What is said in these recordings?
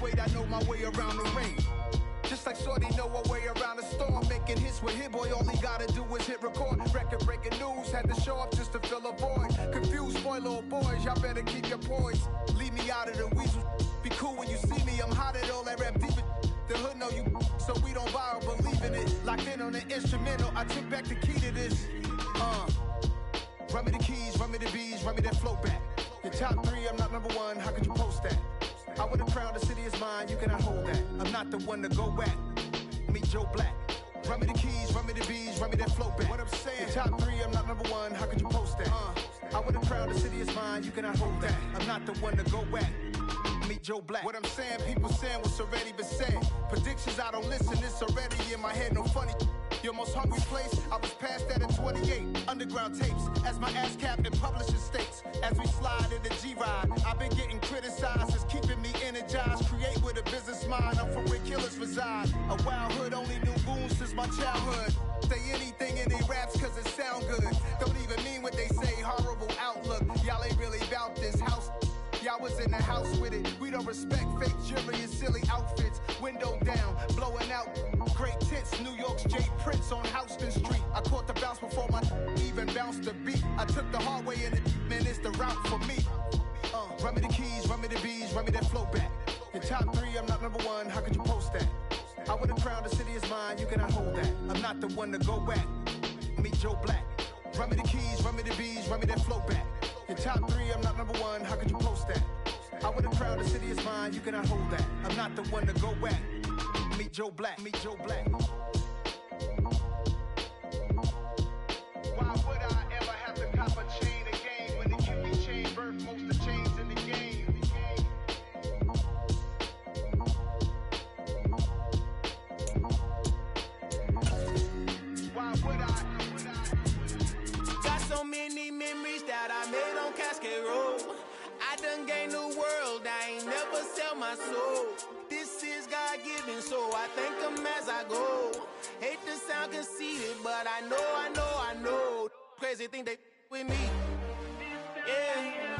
weight, I know my way around the ring. Just like Shorty know her way around the storm. Making hits with Hit Boy, all he gotta do is hit record. Record breaking news, had to show up just to fill a void. Confused boy, little boys, y'all better keep your poise. Leave me out of the weasel. Be cool when you see me, I'm hot at all that rap deep. The hood know you, so we don't borrow, believe in it. Locked in on the instrumental, I took back the key to this. Run me the keys, run me the bees, run me that flow back. Your top 3, I'm not number 1, how could you post that? I would have crowned the city is mine, you cannot hold that. I'm not the one to go back. Meet Joe Black. Run me the keys, run me the bees, run me that flow back. What I'm saying, your top 3, I'm not number 1, how could you post that? I would have crowned the city is mine, you cannot hold that. I'm not the one to go back. Meet Joe Black. What I'm saying, people saying what's already been said. Predictions, I don't listen, it's already in my head, no funny. Your most hungry place, I was past that at 28. Underground tapes, as my ass cap in publishing states. As we slide in the G-Ride, I've been getting criticized, it's keeping me energized. Create with a business mind, I'm from where killers reside. A wild hood, only knew goons since my childhood. Say anything in they raps cause it sound good. Don't even mean what they say, horrible outlook. Y'all ain't really about this house. Y'all was in the house with it. We don't respect fake jewelry and silly outfits. Window down, blowing out. Great tits, New York's J. Prince on Houston Street. I caught the bounce before my even bounced the beat. I took the hard way in it, man, it's the route for me. Run me the keys, run me the bees, run me that flow back. Your top 3, I'm not number 1, how could you post that? I would have crowned the city is mine, you cannot hold that. I'm not the one to go back. Meet Joe Black. Run me the keys, run me the bees, run me that flow back. Your top 3, I'm not number 1, how could you post that? I would have crowned the city is mine, you cannot hold that. I'm not the one to go back. Meet Joe Black, meet Joe Black. Why would I ever have to cop a chain again when the QB chain birthed most of the chains in the game? Why would I? Got so many memories that I made on Cascade Road. I done gained the world, I ain't never sell my soul. This is God-given, so I thank him as I go. Hate to sound conceited, but I know. Crazy thing they with me. Yeah,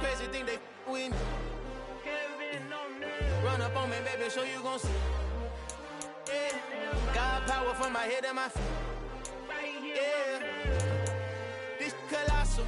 crazy thing they with me. Run up on me, baby, show you gon' see. Yeah, God power from my head and my feet. Yeah, this colossal.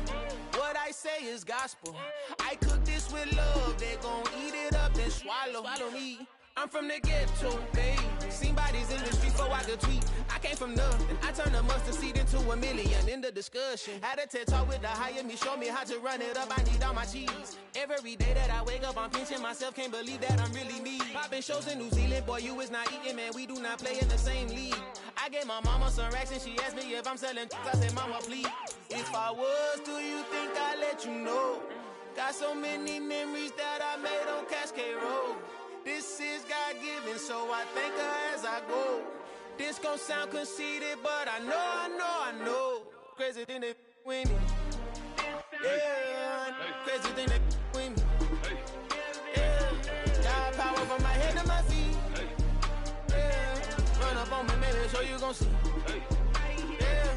What I say is gospel. I cook this with love. They gon' eat it up and swallow me. I'm from the ghetto, babe. Seen bodies in the street before I could tweet. I came from nothing. I turned a mustard seed into a million. In the discussion, had a TED talk with the higher me. Show me how to run it up. I need all my cheese. Every day that I wake up, I'm pinching myself. Can't believe that I'm really me. Popping shows in New Zealand, boy, you is not eating, man. We do not play in the same league. I gave my mama some racks and she asked me if I'm selling. I said, mama, please. If I was, do you think I'd let you know? Got so many memories that I made on Cascade Road. This is God-given, so I thank her as I go. This gon' sound conceited, but I know. Crazy thing they with me. Yeah, crazy thing they with me. Yeah, got power from my head to my feet. Yeah, run up on me, maybe so you gon' see. Yeah.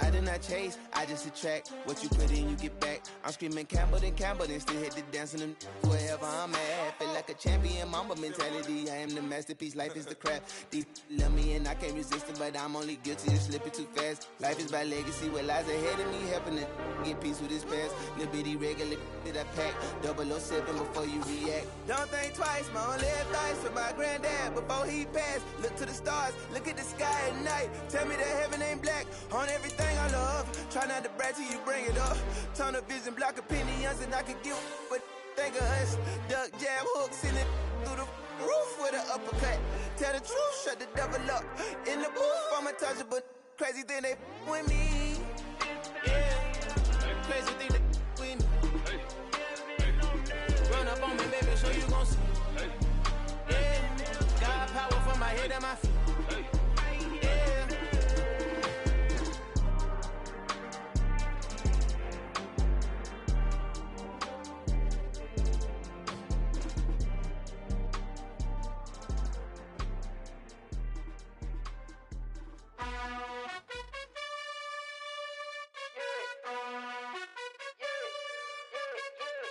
I did not chase, I just attract. What you put in, you get back. I'm screaming Campbell, then still hit the dance and wherever I'm at. Feel like a champion, mamba mentality. I am the masterpiece, life is the crap. Deep love me and I can't resist it, but I'm only guilty of slipping too fast. Life is by legacy, what lies ahead of me, helping to get peace with his past. Little bitty regular that I pack, 007 before you react. Don't think twice, my only advice for my granddad before he passed. Look to the stars, look at the sky at night. Tell me that heaven ain't black on everything I love. Try not to brag till you bring it up. Turn the vision, block opinions, and I could give but think of us. Duck, jab, hook, send it through the roof with an uppercut. Tell the truth, shut the devil up. In the booth, I'm untouchable. Crazy thing they with me. Yeah, crazy thing they with me. Run up on me, baby, so you gon' see. Yeah, got power from my head and my feet. Yeah.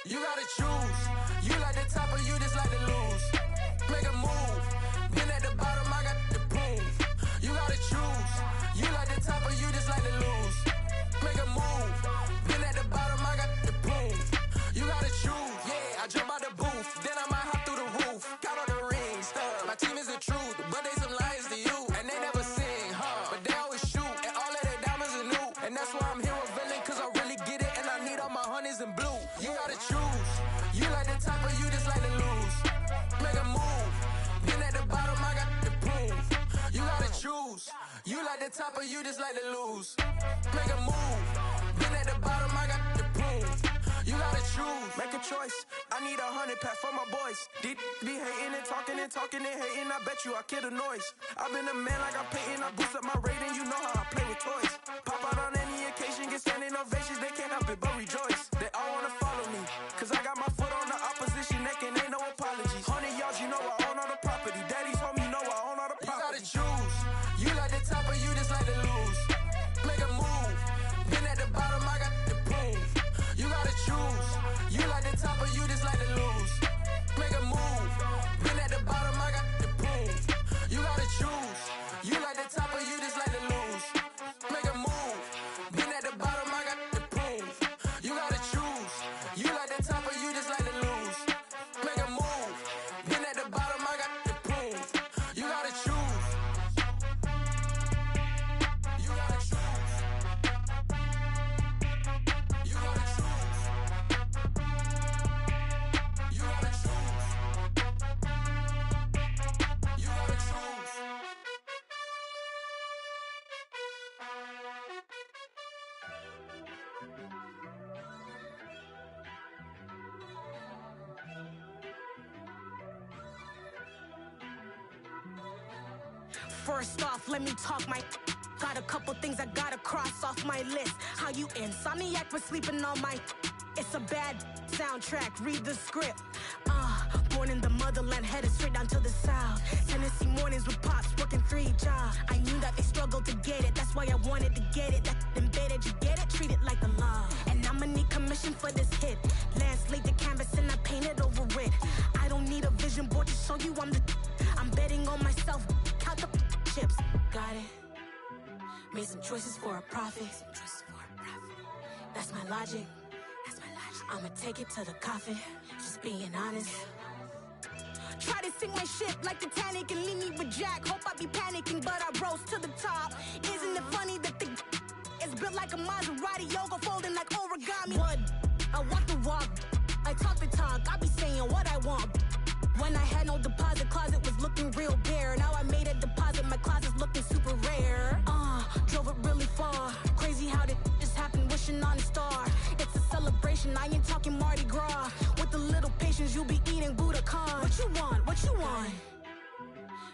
You gotta choose. You like the top or you You like the top or you just like to lose? Make a move. Been at the bottom, I got the proof. You gotta choose. Make a choice. I need 100 pack for my boys. Be hating and talking and hating. I bet you I kill the noise. I've been a man like I'm Peyton. I boost up my rating. You know how I play with toys. Pop out on any occasion, get standing ovations. They can't help it but rejoice. They all wanna follow me, cause I got my foot on the opposition neck and ain't no apologies. 100 yards, you know I own all the property. Daddy's home, you know I own all the property. You gotta choose. You like the top or you just like to lose? Make a move. Been at the bottom, I got the proof. You gotta choose. You like the top or you just like to lose? Make a move. Been at the bottom, I got the proof. You gotta choose. You like the top or you just like to lose? Make a move. Been at the bottom, I got the proof. You gotta choose. You like the top or you just like to lose? Make a move. Been at the bottom, I got the proof. You gotta choose. You gotta choose. You gotta choose. You gotta choose. You gotta choose. First off, let me talk my. Got a couple things I gotta cross off my list. How you insomniac for sleeping on my. It's a bad soundtrack, read the script. Born in the motherland, headed straight down to the south. Tennessee mornings with pops, working 3 jobs. I knew that they struggled to get it, that's why I wanted to get it. That embedded, you get it, treat it like a law. And I'ma need commission for this hit. Lance laid the canvas and I painted over it. I don't need a vision board to show you I'm the. I'm betting on myself, count the chips. Got it. Made some choices for a profit. That's my logic. I'ma take it to the coffin. Just being honest. Try to sink my ship like Titanic and leave me with Jack. Hope I be panicking, but I rose to the top. Isn't it funny that the is built like a Maserati, yoga folding like origami? What? I walk the walk. I talk the talk. I be saying what I want. When I had no deposit, closet was looking real bare. Now I made a deposit, my closet's looking super rare. Drove it really far. Crazy how did this happen, wishing on a star. It's a celebration, I ain't talking Mardi Gras. With a little patience, you'll be eating Budokan. What you want? What you want?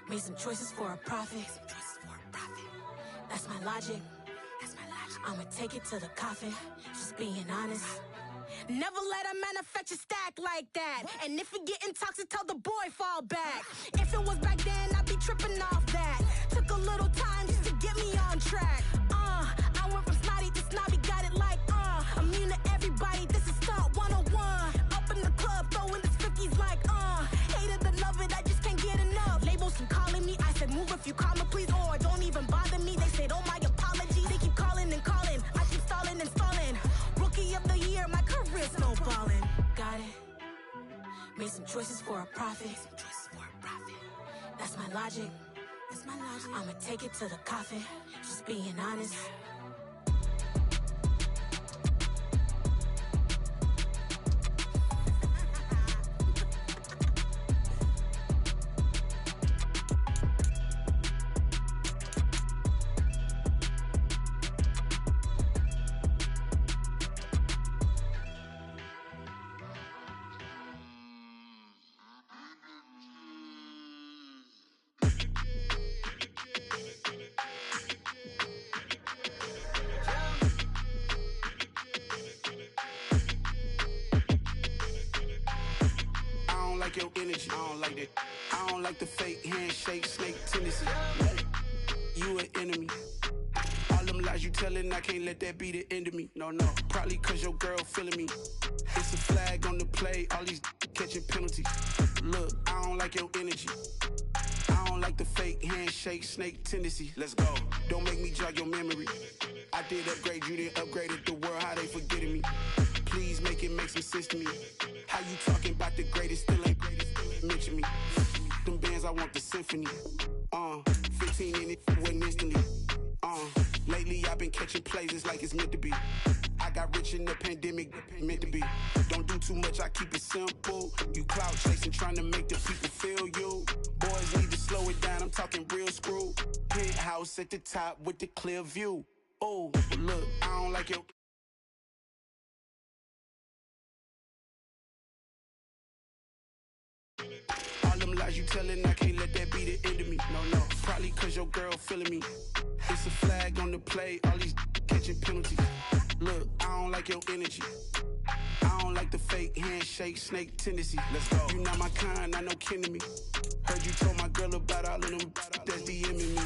Made some choices for a profit. That's my logic. I'ma take it to the coffin. Just being honest. Never let a manufacture stack like that. And if you getting toxic, tell the boy fall back. If it was back then, I'd be tripping off that. Took a little time just to get me on track. I went from snotty to snobby, got it like immune to everybody, this is stunt 101. Up in the club, throwing the 50s like hate it or love it, I just can't get enough. Labels from calling me, I said move if you call me please, or don't even bother me. They said oh my apology, they keep calling and calling. I keep stalling and stalling. Rookie of the year, my career's snowballing. Got it. Made some choices for a profit. That's my logic. I'ma take it to the coffin. Just being honest. Your energy, I don't like that. I don't like the fake handshake, snake tendency. You an enemy. All them lies you telling, I can't let that be the end of me. No, probably cause your girl feeling me. It's a flag on the play, all these catching penalties. Look, I don't like your energy. I don't like the fake handshake, snake tendency. Let's go. Don't make me jog your memory. I did upgrade, you didn't upgrade it. The world, how they forgetting me. Please make it make some sense to me. How you talking about the greatest, still ain't greatest, still ain't mention me. Them bands, I want the symphony. 15 in it, wasn't instantly. Lately I've been catching plays, it's like it's meant to be. I got rich in the pandemic, meant to be. Don't do too much, I keep it simple. You clout chasing, trying to make the people feel you. Boys need to slow it down, I'm talking real screw. Penthouse at the top with the clear view. Oh, look, I don't like your... All them lies you telling, I can't let that be the end of me. No, probably cause your girl feeling me. It's a flag on the play, all these catching penalties. Look, I don't like your energy. I don't like the fake handshake, snake tendency. Let's go. You not my kind, I know kin to me. Heard you told my girl about all of them that's DMing me.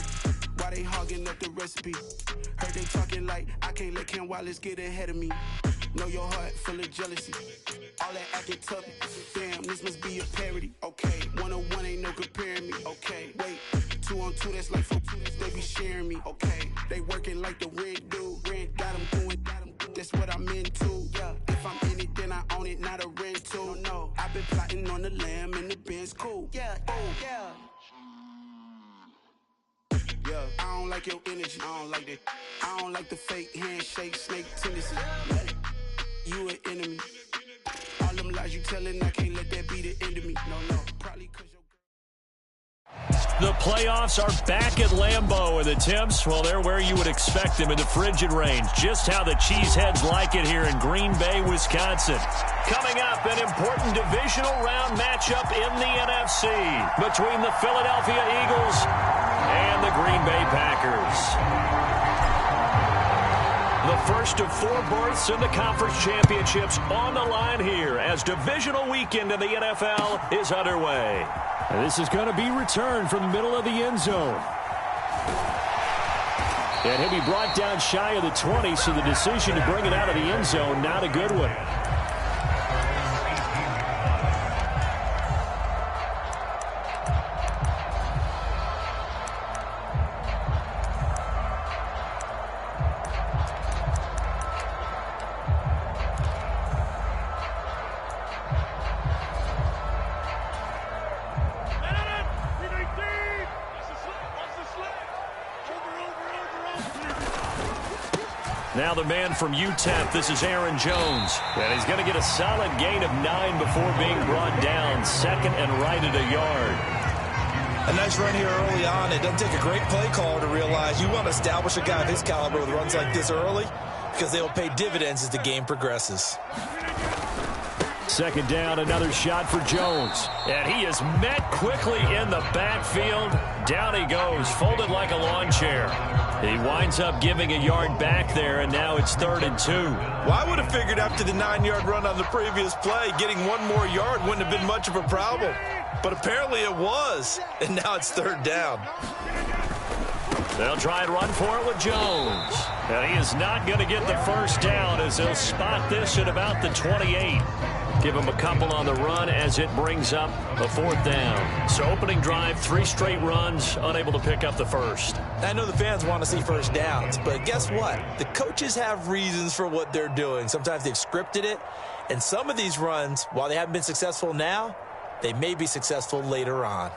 Why they hogging up the recipe? Heard they talking like I can't let Ken Wallace get ahead of me. Know your heart full of jealousy. All that acting tough, damn, this must be a parody. Okay, 1-on-1 ain't no comparing me. Okay, wait, 2-on-2, that's like 4, they be sharing me. Okay, they working like the rent dude. Rent got them doing, that's what I'm into. Yeah, if I'm in it, then I own it, not a rental. No, I've been plotting on the lamb and the Benz cool. Yeah, yeah. Yeah, I don't like your energy, I don't like that. I don't like the fake handshake, snake tendency. You an enemy. All them lies you telling, I can't let that be the end of me. No, probably cause your... The playoffs are back at Lambeau, and the temps, well, they're where you would expect them in the frigid range. Just how the Cheeseheads like it here in Green Bay, Wisconsin. Coming up, an important divisional round matchup in the NFC between the Philadelphia Eagles and the Green Bay Packers. The first of 4 berths in the conference championships on the line here as divisional weekend in the NFL is underway. This is going to be returned from the middle of the end zone. And he'll be brought down shy of the 20, so the decision to bring it out of the end zone, not a good one. Now the man from UTEP, this is Aaron Jones. And he's going to get a solid gain of 9 before being brought down. Second and right at a yard. A nice run here early on. It doesn't take a great play caller to realize you want to establish a guy of his caliber with runs like this early because they will pay dividends as the game progresses. Second down, another shot for Jones. And he is met quickly in the backfield. Down he goes, folded like a lawn chair. He winds up giving a yard back there, and now it's 3rd and 2. Well, I would have figured after the 9-yard run on the previous play, getting 1 more yard wouldn't have been much of a problem. But apparently it was, and now it's 3rd down. They'll try and run for it with Jones. And he is not going to get the first down as they'll spot this at about the 28. Give him a couple on the run as it brings up a 4th down. So opening drive, 3 straight runs, unable to pick up the first. I know the fans want to see first downs, but guess what? The coaches have reasons for what they're doing. Sometimes they've scripted it, and some of these runs, while they haven't been successful now, they may be successful later on.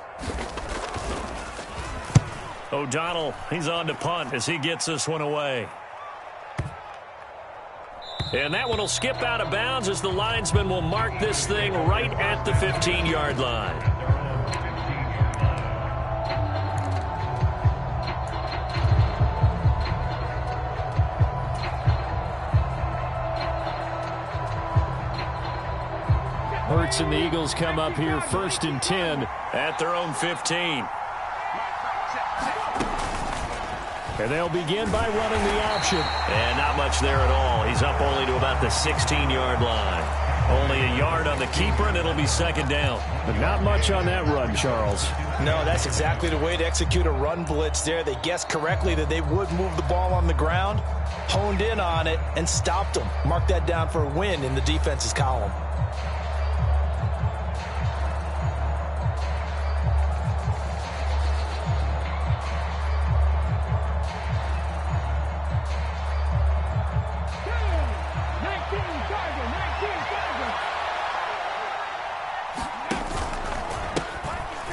O'Donnell, he's on to punt as he gets this one away. And that one will skip out of bounds as the linesman will mark this thing right at the 15-yard line. Hurts and the Eagles come up here 1st and 10 at their own 15. And they'll begin by running the option. And not much there at all. He's up only to about the 16-yard line. Only a yard on the keeper, and it'll be 2nd down. But not much on that run, Charles. No, that's exactly the way to execute a run blitz there. They guessed correctly that they would move the ball on the ground, honed in on it, and stopped them. Mark that down for a win in the defense's column.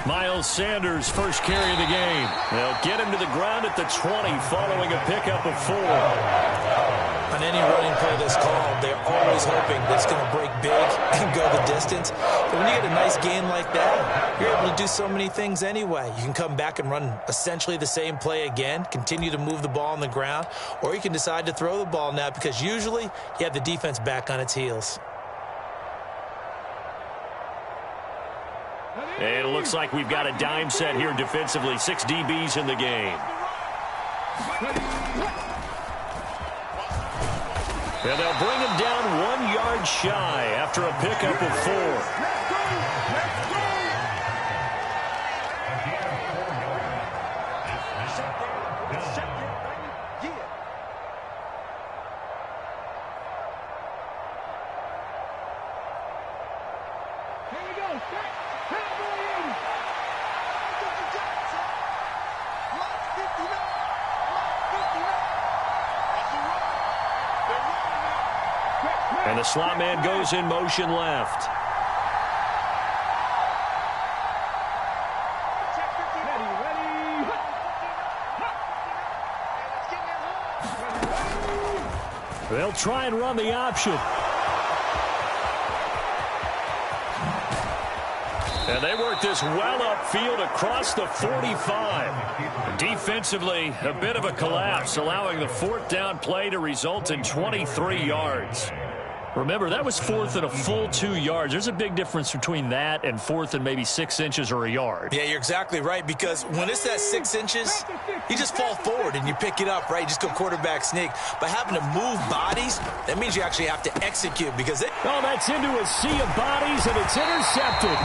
Miles Sanders' first carry of the game. They'll get him to the ground at the 20 following a pickup of 4. On any running play that's called, they're always hoping that it's going to break big and go the distance. But when you get a nice gain like that, you're able to do so many things anyway. You can come back and run essentially the same play again, continue to move the ball on the ground, or you can decide to throw the ball now because usually you have the defense back on its heels. And it looks like we've got a dime set here defensively. 6 DBs in the game. And they'll bring him down 1 yard shy after a pickup of 4. And the slot man goes in motion left. They'll try and run the option. And they work this well upfield across the 45. Defensively, a bit of a collapse, allowing the 4th down play to result in 23 yards. Remember, that was 4th and a full 2 yards. There's a big difference between that and 4th and maybe 6 inches or a yard. Yeah, you're exactly right, because when it's that 6 inches, you just fall forward and you pick it up, right? You just go quarterback sneak. But having to move bodies, that means you actually have to execute because it... Oh, that's into a sea of bodies, and it's intercepted.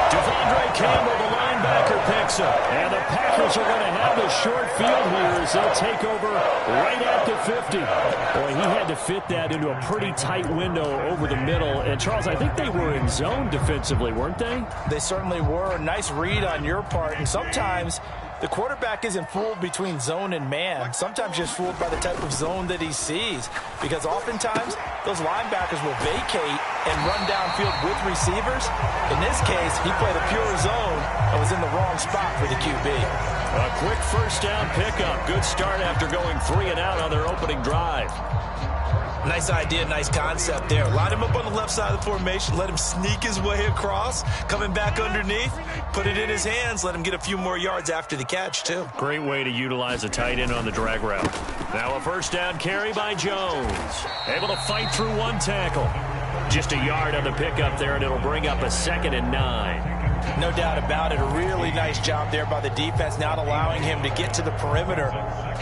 Devondre Campbell, the linebacker, picks up. And the Packers are going to have the short field here as they'll take over right at the 50. Boy, he had to fit that into a pretty tight window over the middle. And, Charles, I think they were in zone defensively, weren't they? They certainly were. Nice read on your part. And sometimes the quarterback isn't fooled between zone and man. Sometimes just fooled by the type of zone that he sees. Because oftentimes, those linebackers will vacate and run downfield with receivers. In this case, he played a pure zone and was in the wrong spot for the QB. A quick 1st down pickup. Good start after going 3 and out on their opening drive. Nice idea, nice concept there. Line him up on the left side of the formation. Let him sneak his way across. Coming back underneath. Put it in his hands. Let him get a few more yards after the catch, too. Great way to utilize a tight end on the drag route. Now a 1st down carry by Jones. Able to fight through 1 tackle. Just a yard on the pickup there, and it'll bring up a 2nd and 9. No doubt about it. A really nice job there by the defense, not allowing him to get to the perimeter.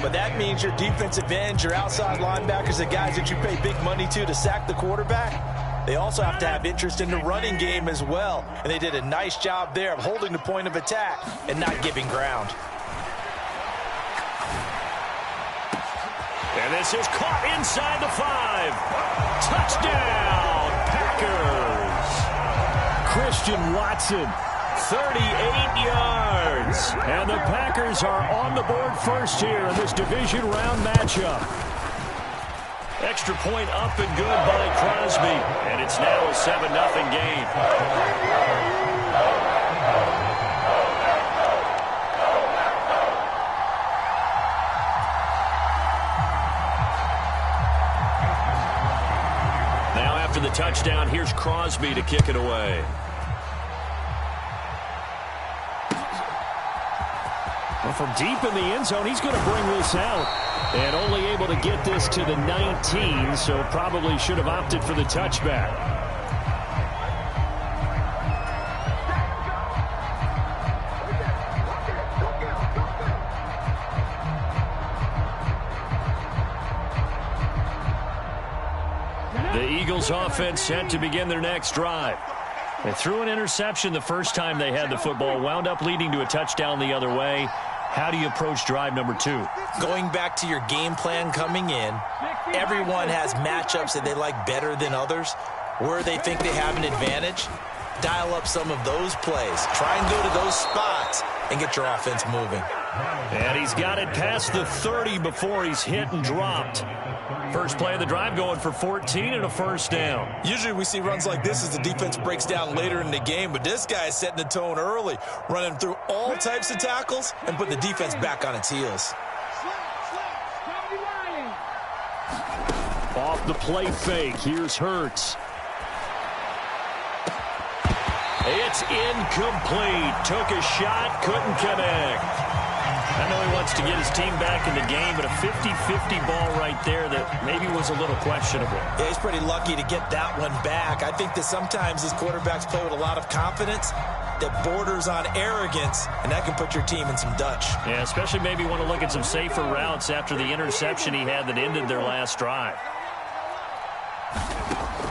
But that means your defensive ends, your outside linebackers, the guys that you pay big money to sack the quarterback, they also have to have interest in the running game as well. And they did a nice job there of holding the point of attack and not giving ground. And this is caught inside the 5. Touchdown, Packers. Christian Watson, 38 yards. And the Packers are on the board first here in this division round matchup. Extra point up and good by Crosby. And it's now a 7-0 game. Now after the touchdown, here's Crosby to kick it away. Well, from deep in the end zone, he's going to bring this out. And only able to get this to the 19, so probably should have opted for the touchback. The Eagles offense set to begin their next drive. They threw an interception the first time they had the football, wound up leading to a touchdown the other way. How do you approach drive number 2? Going back to your game plan coming in, everyone has matchups that they like better than others. Where they think they have an advantage, dial up some of those plays. Try and go to those spots and get your offense moving. And he's got it past the 30 before he's hit and dropped. First play of the drive going for 14 and a 1st down. Usually we see runs like this as the defense breaks down later in the game, but this guy is setting the tone early, running through all types of tackles and putting the defense back on its heels. off the play fake. Here's Hurts. It's incomplete. Took a shot, couldn't connect. I know he wants to get his team back in the game, but a 50-50 ball right there that maybe was a little questionable. Yeah, he's pretty lucky to get that one back. I think that sometimes these quarterbacks play with a lot of confidence that borders on arrogance, and that can put your team in some Dutch. Yeah, especially maybe want to look at some safer routes after the interception he had that ended their last drive.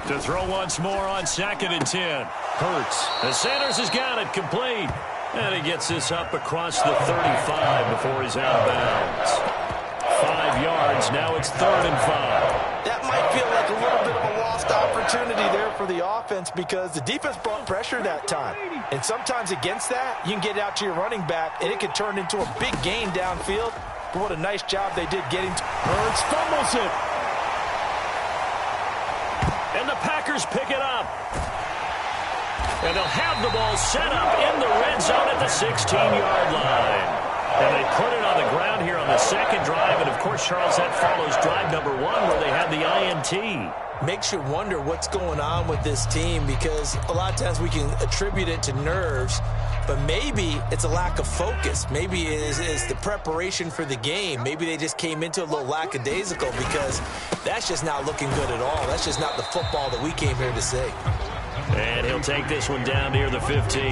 To throw once more on 2nd and 10. Hurts. And Sanders has got it complete. And he gets this up across the 35 before he's out of bounds. 5 yards. Now it's 3rd and 5. That might feel like a little bit of a lost opportunity there for the offense because the defense brought pressure that time. And sometimes against that, you can get out to your running back, and it can turn into a big gain downfield. But what a nice job they did getting to Hurts fumbles it. And the Packers pick it up. And they'll have the ball set up in the red zone at the 16-yard line. And they put it on the ground here on the 2nd drive. And, of course, Charles, that follows drive number 1 where they had the INT. Makes you wonder what's going on with this team because a lot of times we can attribute it to nerves, but maybe it's a lack of focus. Maybe it is the preparation for the game. Maybe they just came into a little lackadaisical because that's just not looking good at all. That's just not the football that we came here to see. And he'll take this one down near the 15.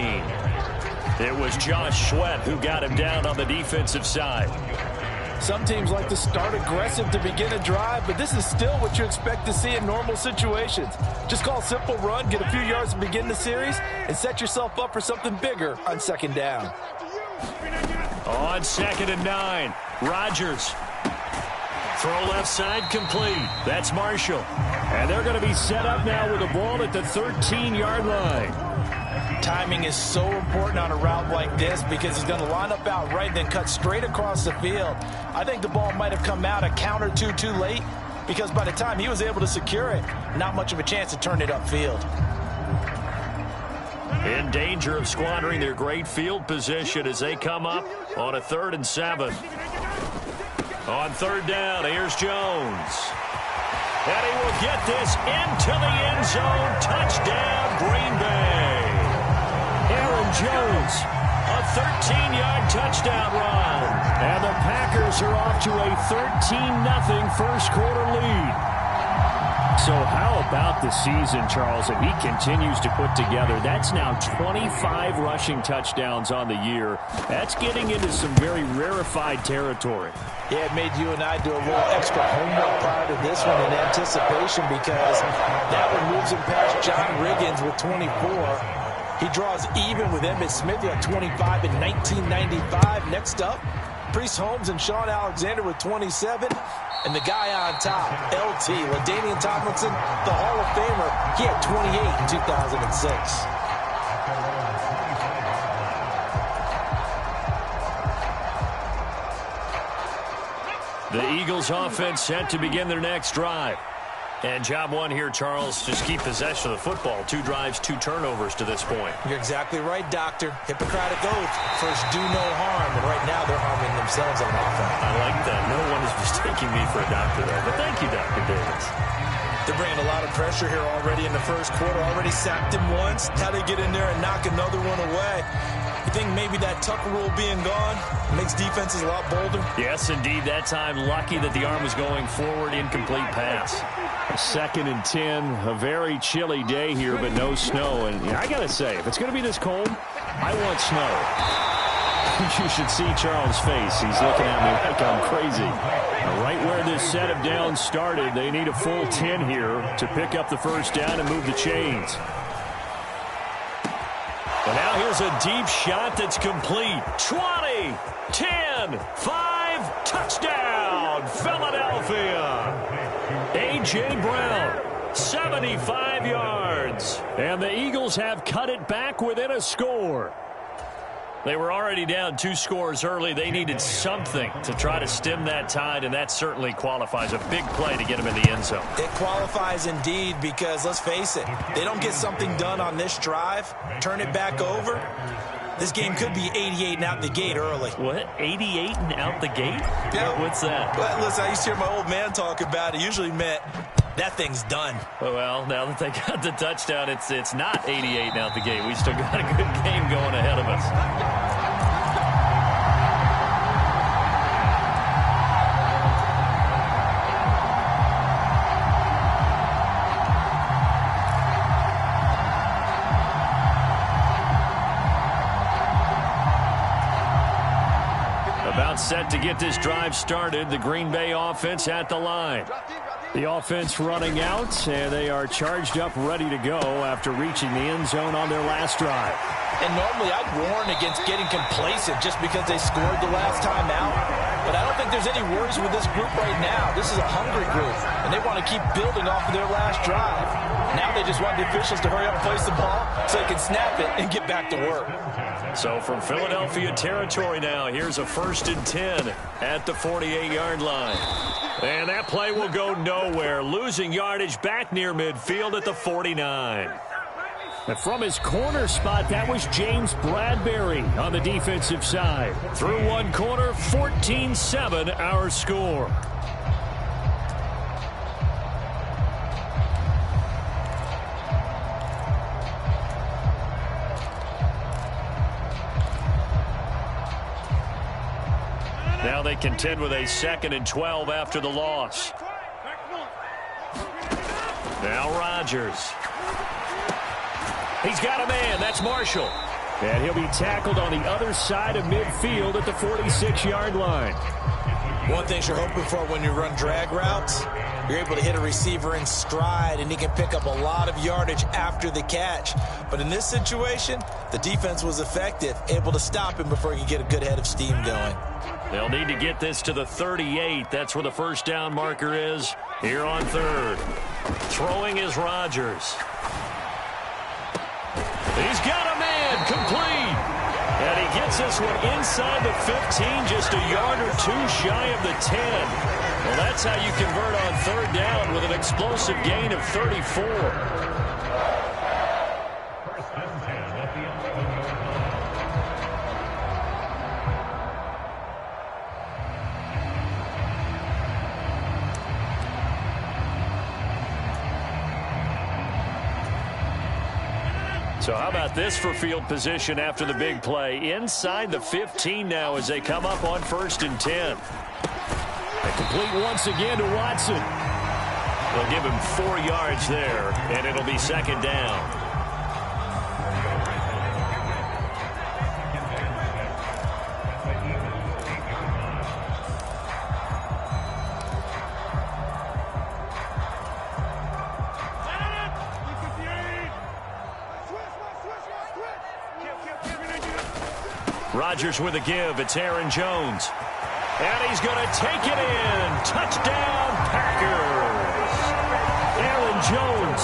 It was Josh Sweat who got him down on the defensive side. Some teams like to start aggressive to begin a drive, but this is still what you expect to see in normal situations. Just call a simple run, get a few yards to begin the series, and set yourself up for something bigger on 2nd down. On 2nd and 9, Rodgers. Throw left side complete. That's Marshall. And they're going to be set up now with a ball at the 13-yard line. Timing is so important on a route like this because he's going to line up out right and then cut straight across the field. I think the ball might have come out a count or two too late because by the time he was able to secure it, not much of a chance to turn it upfield. In danger of squandering their great field position as they come up on a 3rd and 7. On 3rd down, here's Jones. And he will get this into the end zone. Touchdown, Green Bay. Aaron Jones, a 13-yard touchdown run. And the Packers are off to a 13-0 first quarter lead. So how about the season, Charles, that he continues to put together? That's now 25 rushing touchdowns on the year. That's getting into some very rarefied territory. Yeah, it made you and I do a little extra homework prior to this one in anticipation because that one moves him past John Riggins with 24. He draws even with Emmitt Smith at 25 in 1995. Next up, Priest Holmes and Sean Alexander with 27. And the guy on top, LT, LaDainian Tomlinson, the Hall of Famer, he had 28 in 2006. The Eagles offense set to begin their next drive. And job 1 here, Charles, just keep possession of the football. 2 drives, 2 turnovers to this point. You're exactly right, Doctor. Hippocratic oath. First, do no harm. And right now, they're harming themselves on offense. I like that. No one is mistaking me for a doctor there. But thank you, Dr. Davis. They're bringing a lot of pressure here already in the first quarter. Already sacked him once. How they get in there and knock another one away. You think maybe that Tucker rule being gone makes defenses a lot bolder? Yes, indeed. That time, lucky that the arm was going forward. Incomplete pass. 2nd and 10, a very chilly day here, but no snow. And I got to say, if it's going to be this cold, I want snow. You should see Charles' face. He's looking at me like I'm crazy. Right where this set of downs started, they need a full 10 here to pick up the first down and move the chains. And now here's a deep shot that's complete. 20, 10, 5, touchdown, Philadelphia. A.J. Brown, 75 yards. And the Eagles have cut it back within a score. They were already down 2 scores early. They needed something to try to stem that tide, and that certainly qualifies. A big play to get them in the end zone. It qualifies indeed because, let's face it, they don't get something done on this drive, turn it back over, this game could be 88 and out the gate early. What? 88 and out the gate? Yeah. What's that? Well, listen, I used to hear my old man talk about it. Usually meant that thing's done. Well, now that they got the touchdown, it's not 88 out the gate. We still got a good game going ahead of us. About set to get this drive started. The Green Bay offense at the line. The offense running out, and they are charged up, ready to go after reaching the end zone on their last drive. And normally I'd warn against getting complacent just because they scored the last time out. But I don't think there's any worries with this group right now. This is a hungry group, and they want to keep building off of their last drive. Now they just want the officials to hurry up and place the ball so they can snap it and get back to work. So from Philadelphia territory now, here's a 1st and 10 at the 48-yard line. And that play will go nowhere. Losing yardage back near midfield at the 49. And from his corner spot, that was James Bradbury on the defensive side. Through one corner, 14-7 our score. Now they contend with a 2nd and 12 after the loss. Now Rodgers. He's got a man. That's Marshall. And he'll be tackled on the other side of midfield at the 46-yard line. One thing you're hoping for when you run drag routes, you're able to hit a receiver in stride, and he can pick up a lot of yardage after the catch. But in this situation, the defense was effective, able to stop him before he could get a good head of steam going. They'll need to get this to the 38. That's where the first down marker is here on 3rd. Throwing is Rodgers. He's got a man, complete. And he gets this one inside the 15, just a yard or two shy of the 10. Well, that's how you convert on 3rd down with an explosive gain of 34. So how about this for field position after the big play? Inside the 15 now as they come up on 1st and 10. And complete once again to Watson. They'll give him 4 yards there, and it'll be 2nd down. Rodgers with a give. It's Aaron Jones. And he's going to take it in. Touchdown, Packers. Aaron Jones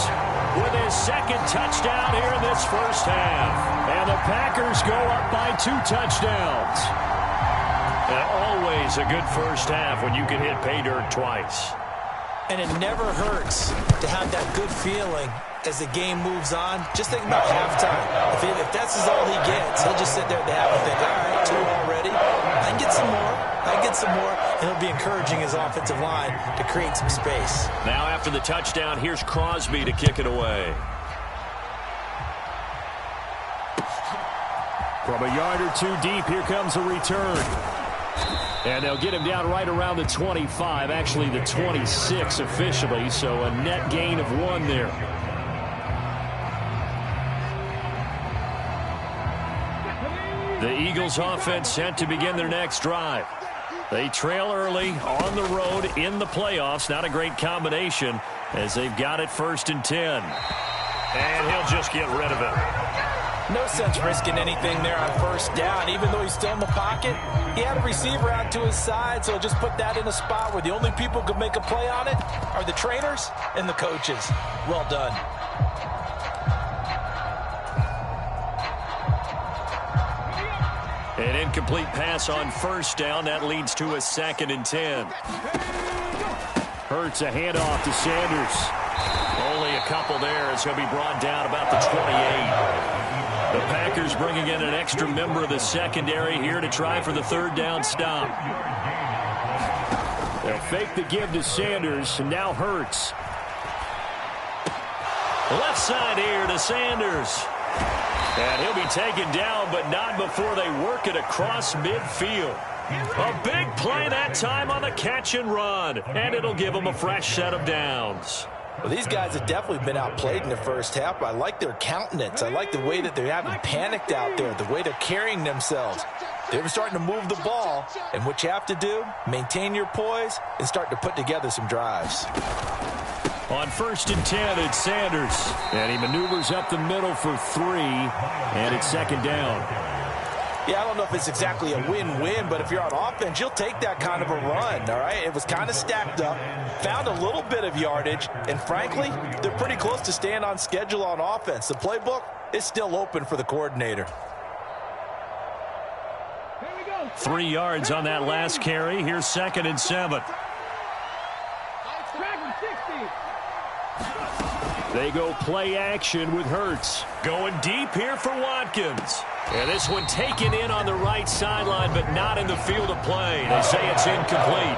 with his 2nd touchdown here in this first half. And the Packers go up by 2 touchdowns. And always a good first half when you can hit pay dirt twice. And it never hurts to have that good feeling as the game moves on. Just think about halftime. If that's all he gets, he'll just sit there at the half and think, all right, 2 already. I can get some more. I can get some more. And he'll be encouraging his offensive line to create some space. Now after the touchdown, here's Crosby to kick it away. From a yard or 2 deep, here comes a return. And they'll get him down right around the 25, actually the 26 officially, so a net gain of 1 there. The Eagles offense set to begin their next drive. They trail early on the road in the playoffs. Not a great combination as they've got it 1st and 10. And he'll just get rid of it. No sense risking anything there on 1st down. Even though he's still in the pocket, he had a receiver out to his side, so just put that in a spot where the only people who could make a play on it are the trainers and the coaches. Well done. An incomplete pass on 1st down. That leads to a 2nd and 10. Hurts a handoff to Sanders. Only a couple there as he'll be brought down about the 28. The Packers bringing in an extra member of the secondary here to try for the 3rd down stop. They'll fake the give to Sanders, and now Hurts. Left side here to Sanders. And he'll be taken down, but not before they work it across midfield. A big play that time on the catch and run, and it'll give them a fresh set of downs. Well, these guys have definitely been outplayed in the first half. I like their countenance. I like the way that they haven't panicked out there, the way they're carrying themselves. They're starting to move the ball, and what you have to do, maintain your poise and start to put together some drives. On 1st and 10, it's Sanders, and he maneuvers up the middle for 3, and it's 2nd down. Yeah, I don't know if it's exactly a win-win, but if you're on offense, you'll take that kind of a run, all right? It was kind of stacked up, found a little bit of yardage, and frankly, they're pretty close to staying on schedule on offense. The playbook is still open for the coordinator. 3 yards on that last carry. Here's 2nd and 7. They go play action with Hurts. Going deep here for Watkins. And this one taken in on the right sideline, but not in the field of play. They say it's incomplete.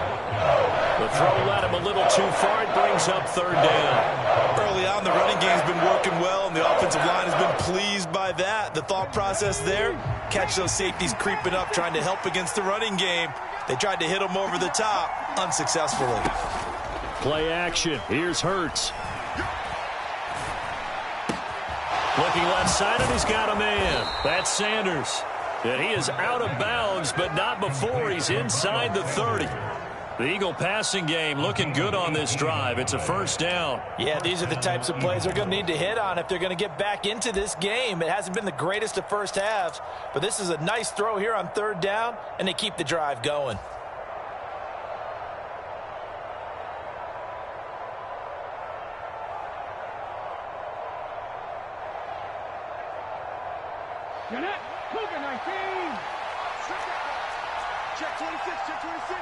The throw led him a little too far. It brings up 3rd down. Early on, the running game's been working well, and the offensive line has been pleased by that. The thought process there, catch those safeties creeping up, trying to help against the running game. They tried to hit them over the top, unsuccessfully. Play action. Here's Hurts. Looking left side, and he's got a man. That's Sanders. And he is out of bounds, but not before he's inside the 30. The Eagle passing game looking good on this drive. It's a 1st down. Yeah, these are the types of plays they're going to need to hit on if they're going to get back into this game. It hasn't been the greatest of first halves, but this is a nice throw here on 3rd down, and they keep the drive going. Cougar 19. Check 26, check 26.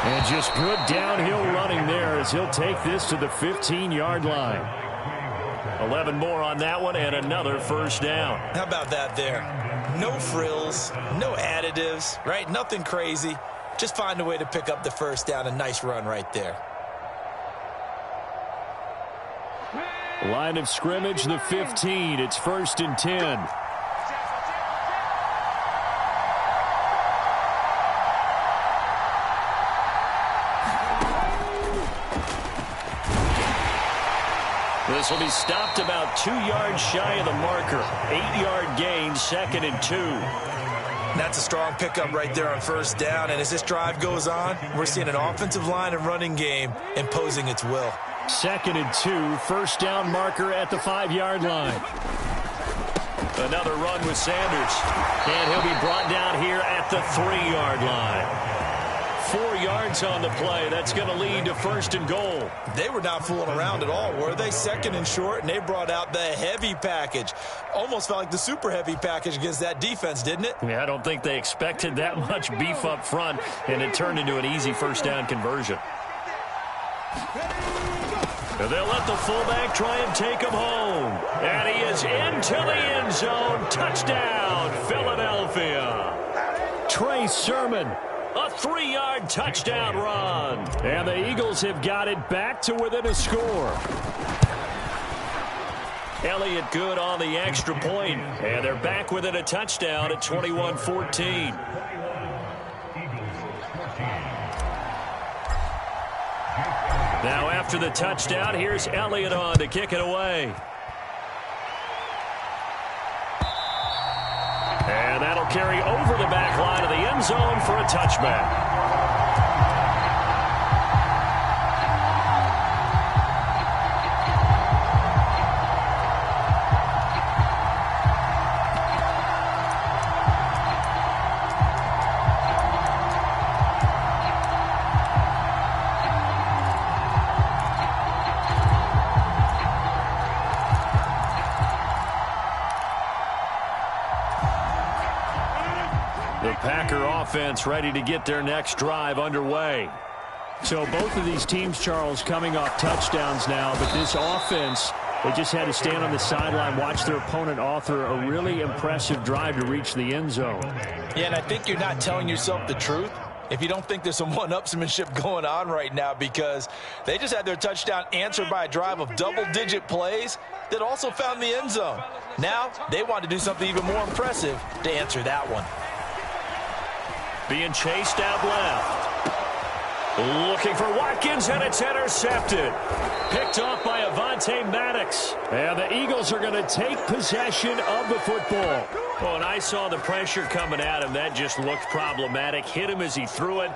And just good downhill running there as he'll take this to the 15-yard line. 11 more on that one and another 1st down. How about that there? No frills, no additives, right? Nothing crazy. Just find a way to pick up the 1st down. A nice run right there. Line of scrimmage, the 15. It's 1st and 10. This will be stopped about 2 yards shy of the marker. 8-yard gain, 2nd and 2. That's a strong pickup right there on 1st down. And as this drive goes on, we're seeing an offensive line and running game imposing its will. 2nd and 2, 1st down marker at the 5-yard line. Another run with Sanders. And he'll be brought down here at the 3-yard line. 4 yards on the play. That's going to lead to 1st and goal. They were not fooling around at all, were they? 2nd and short, and they brought out the heavy package. Almost felt like the super heavy package against that defense, didn't it? Yeah, I don't think they expected that much beef up front, and it turned into an easy 1st down conversion. And they'll let the fullback try and take him home. And he is into the end zone. Touchdown, Philadelphia. Trey Sermon, a 3-yard touchdown run. And the Eagles have got it back to within a score. Elliott good on the extra point. And they're back within a touchdown at 21-14. Now after the touchdown, here's Elliott on to kick it away. And that'll carry over the back line of the end zone for a touchback. Offense ready to get their next drive underway. So both of these teams, Charles, coming off touchdowns now, but this offense, they just had to stand on the sideline, watch their opponent author a really impressive drive to reach the end zone. Yeah, and I think you're not telling yourself the truth if you don't think there's some one-upsmanship going on right now, because they just had their touchdown answered by a drive of double-digit plays that also found the end zone. Now they want to do something even more impressive to answer that one. Being chased out left. Looking for Watkins, and it's intercepted. Picked off by Avonte Maddox. And the Eagles are going to take possession of the football. Oh, and I saw the pressure coming at him. That just looked problematic. Hit him as he threw it,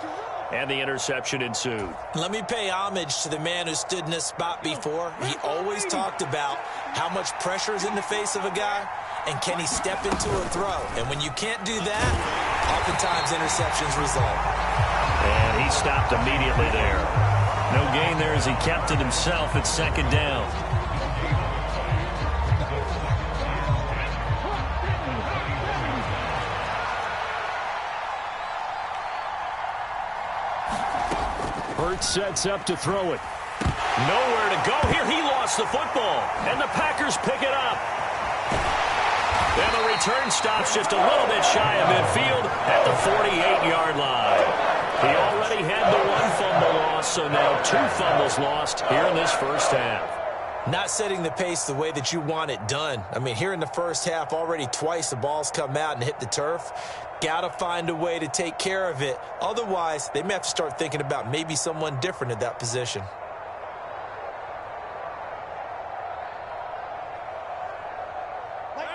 and the interception ensued. Let me pay homage to the man who stood in this spot before. He always talked about how much pressure is in the face of a guy, and can he step into a throw. And when you can't do that, oftentimes interceptions result. And he stopped immediately there. No gain there as he kept it himself at second down. Hurts sets up to throw it. Nowhere to go here. He lost the football, and the Packers pick it up. And the return stops just a little bit shy of midfield at the 48-yard line. He already had the one fumble loss, so now 2 fumbles lost here in this first half. Not setting the pace the way that you want it done. I mean, here in the first half, already twice the ball's come out and hit the turf. Got to find a way to take care of it. Otherwise, they may have to start thinking about maybe someone different at that position.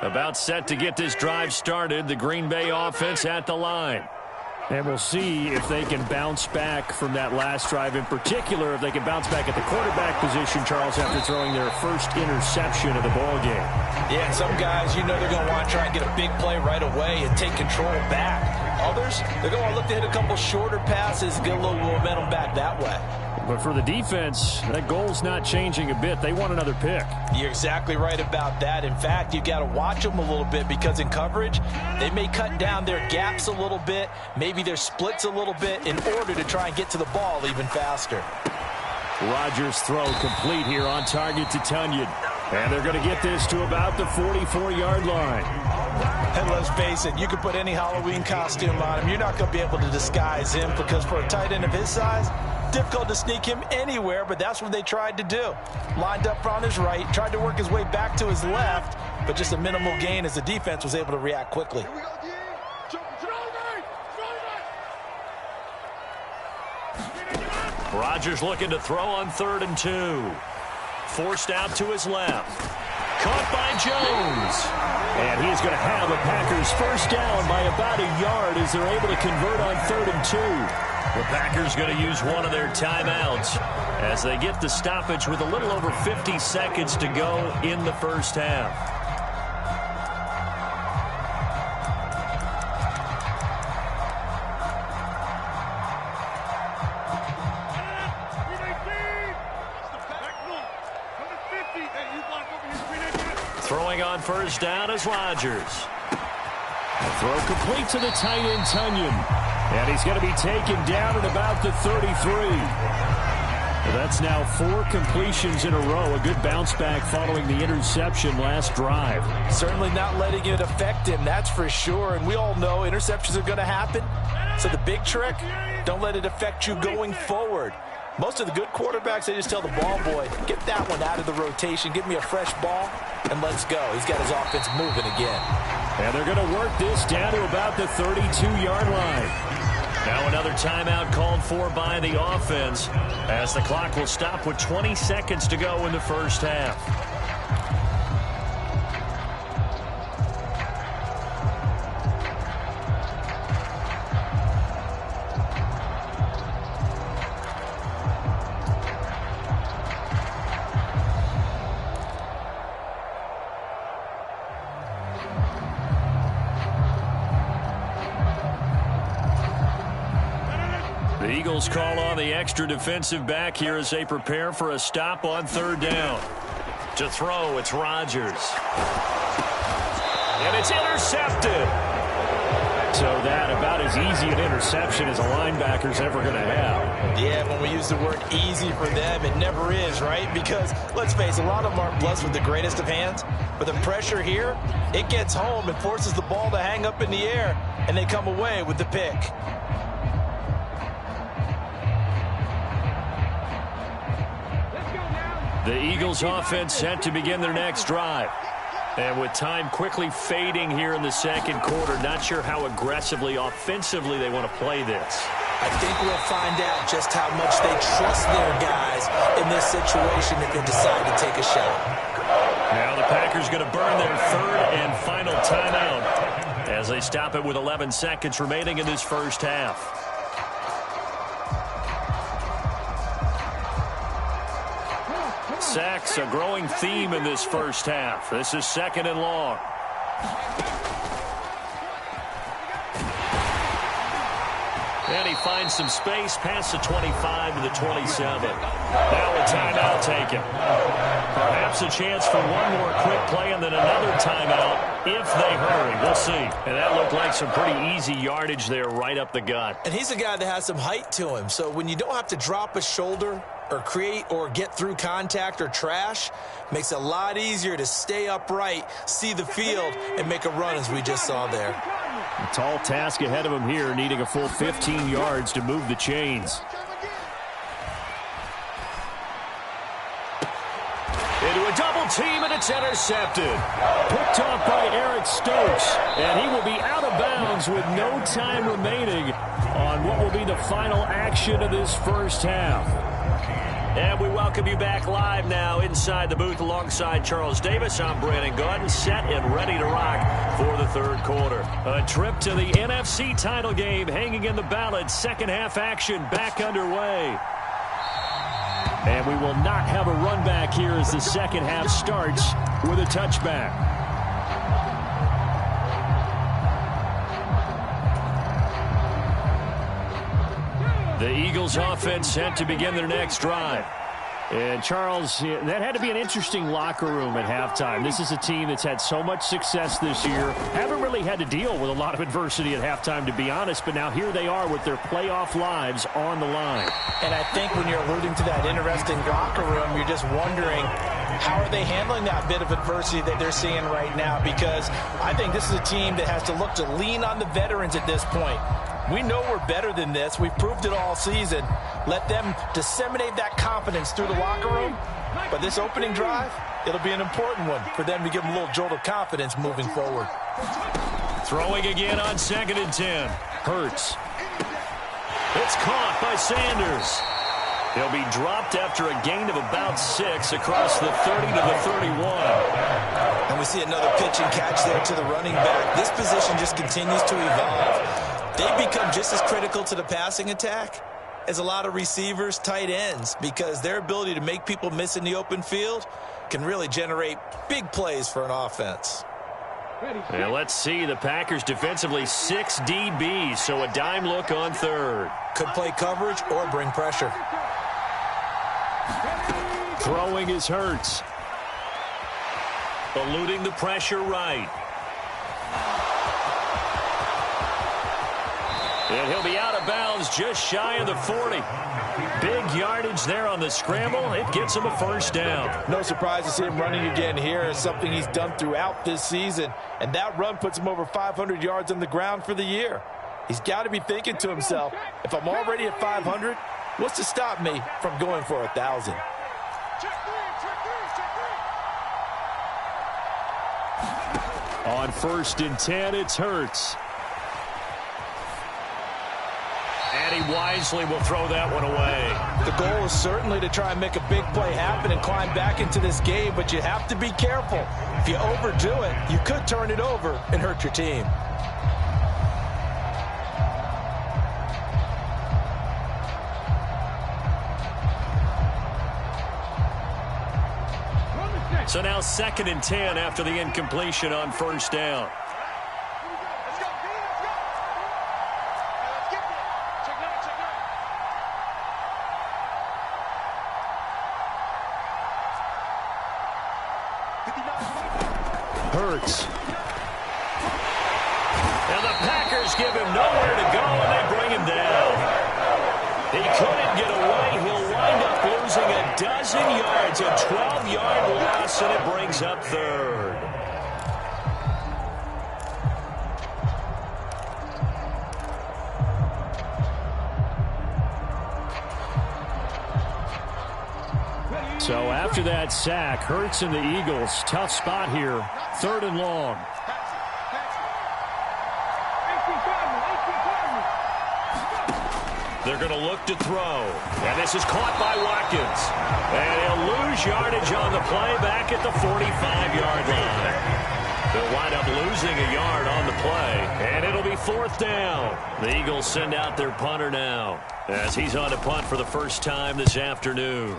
About set to get this drive started, the Green Bay offense at the line. And we'll see if they can bounce back from that last drive, in particular, if they can bounce back at the quarterback position, Charles, after throwing their first interception of the ball game. Yeah, some guys, you know they're going to want to try and get a big play right away and take control back. Others, they're going to want to look to hit a couple shorter passes, get a little momentum back that way. But for the defense, that goal's not changing a bit. They want another pick. You're exactly right about that. In fact, you've got to watch them a little bit, because in coverage, they may cut down their gaps a little bit, maybe their splits a little bit, in order to try and get to the ball even faster. Rodgers' throw complete here on target to Tunyon. And they're going to get this to about the 44-yard line. And let's face it, you can put any Halloween costume on him. You're not going to be able to disguise him, because for a tight end of his size, difficult to sneak him anywhere, but that's what they tried to do. Lined up on his right, tried to work his way back to his left, but just a minimal gain as the defense was able to react quickly. Rodgers looking to throw on 3rd and 2. Forced out to his left. Caught by Jones. And he's going to have a Packers first down by about a yard as they're able to convert on 3rd and 2. The Packers going to use one of their timeouts as they get the stoppage with a little over 50 seconds to go in the first half. Throwing on first down is Rodgers. Throw complete to the tight end, Tunyon. And he's going to be taken down at about the 33. That's now 4 completions in a row. A good bounce back following the interception last drive. Certainly not letting it affect him, that's for sure. And we all know interceptions are going to happen. So the big trick, don't let it affect you going forward. Most of the good quarterbacks, they just tell the ball boy, get that one out of the rotation, give me a fresh ball, and let's go. He's got his offense moving again. And they're going to work this down to about the 32-yard line. Now another timeout called for by the offense as the clock will stop with 20 seconds to go in the first half. The Eagles call on the extra defensive back here as they prepare for a stop on 3rd down. To throw, it's Rodgers. And it's intercepted. So that about as easy an interception as a linebacker's ever going to have. Yeah, when we use the word easy for them, it never is, right? Because, let's face it, a lot of them aren't blessed with the greatest of hands. But the pressure here, it gets home and forces the ball to hang up in the air, and they come away with the pick. The Eagles offense set to begin their next drive. And with time quickly fading here in the second quarter, not sure how aggressively, offensively they want to play this. I think we'll find out just how much they trust their guys in this situation if they decide to take a shot. Now the Packers going to burn their third and final timeout as they stop it with 11 seconds remaining in this first half. Sacks, a growing theme in this first half. This is second and long. And he finds some space past the 25 to the 27. Now a timeout taken. Perhaps a chance for one more quick play and then another timeout if they hurry. We'll see. And that looked like some pretty easy yardage there right up the gut. And he's a guy that has some height to him. So when you don't have to drop a shoulder or create or get through contact or trash, makes it a lot easier to stay upright, see the field, and make a run as we just saw there. A tall task ahead of him here, needing a full 15 yards to move the chains. Into a double team, and it's intercepted. Picked off by Eric Stokes, and he will be out of bounds with no time remaining on what will be the final action of this first half. And we welcome you back live now inside the booth alongside Charles Davis. I'm Brandon Gaudin, set and ready to rock for the third quarter. A trip to the NFC title game hanging in the balance. Second half action back underway. And we will not have a run back here as the second half starts with a touchback. The Eagles offense set to begin their next drive. And, Charles, that had to be an interesting locker room at halftime. This is a team that's had so much success this year. Haven't really had to deal with a lot of adversity at halftime, to be honest. But now here they are with their playoff lives on the line. And I think when you're alluding to that interesting locker room, you're just wondering, how are they handling that bit of adversity that they're seeing right now? Because I think this is a team that has to look to lean on the veterans at this point. We know we're better than this. We've proved it all season. Let them disseminate that confidence through the locker room. But this opening drive, it'll be an important one for them to give them a little jolt of confidence moving forward. Throwing again on 2nd and 10. Hurts. It's caught by Sanders. He'll be dropped after a gain of about 6 across the 30 to the 31. And we see another pitch and catch there to the running back. This position just continues to evolve. They become just as critical to the passing attack as a lot of receivers, tight ends, because their ability to make people miss in the open field can really generate big plays for an offense. And let's see, the Packers defensively 6 DBs, so a dime look on third. Could play coverage or bring pressure. Throwing is Hurts. Eluding the pressure right. And he'll be out of bounds just shy of the 40. Big yardage there on the scramble. It gets him a first down. No surprise to see him running again here. It's something he's done throughout this season. And that run puts him over 500 yards on the ground for the year. He's got to be thinking to himself, if I'm already at 500, what's to stop me from going for 1,000? On 1st and 10, it's Hurts. And he wisely will throw that one away. The goal is certainly to try and make a big play happen and climb back into this game, but you have to be careful. If you overdo it, you could turn it over and hurt your team. So now 2nd and 10 after the incompletion on first down. Hurts. And the Packers give him nowhere to go, and they bring him down. He couldn't get away. He'll wind up losing a dozen yards, a 12-yard loss, and it brings up third. So after after that sack. Hurts and the Eagles. Tough spot here. 3rd and long. They're going to look to throw. And this is caught by Watkins. And he'll lose yardage on the play back at the 45-yard line. They'll wind up losing a yard on the play. And it'll be 4th down. The Eagles send out their punter now, as he's on to punt for the first time this afternoon.